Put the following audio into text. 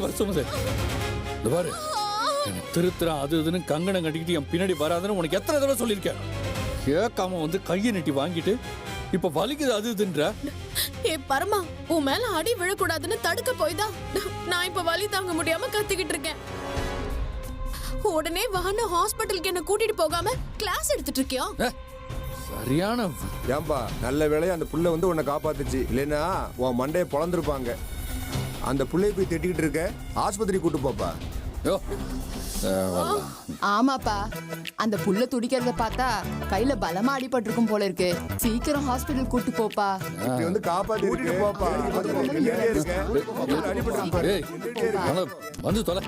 வர சொன்னது பாரு. திருத்துறான் அது இதுன்னு கங்கணம் கட்டிக்கிட்டு என் பின்னாடி வராதுன்னு உனக்கு எத்தனை தடவை சொல்லியிருக்கேன். கேட்காம வந்து கையை நெட்டி வாங்கிட்டு இப்ப வலிக்குது அது இதுன்ற. ஏ பரமா, உன் மேல அடி விழக்கூடாதுன்னு தடுக்க போய்தான் நான் இப்ப வலி தாங்க முடியாம கத்திக்கிட்டு இருக்கேன். உடனே வான்னு ஹாஸ்பிட்டலுக்கு என்ன கூட்டிட்டு போகாம கிளாஸ் எடுத்துட்டு இருக்கியா? சரியான. ஏன்பா நல்ல வேலையை அந்த புள்ள வந்து உன்னை காப்பாத்துச்சு, இல்லைன்னா உன் மண்டையை பொழந்துருப்பாங்க. அந்த புள்ளைய போய் திட்டிக்கிட்டு இருக்க, ஆஸ்பத்திரி கூட்டு போப்பா. ஆமாப்பா, அந்த புள்ள துடிக்கிறத பார்த்தா கையில பலமா அடிபட்டிருக்கும் போல இருக்கு. சீக்கிரம் ஹாஸ்பிடல் கூட்டு போப்பா. இப்படி வந்து காப்பாத்தி கூட்டிட்டு போப்பா. வந்து தொலை.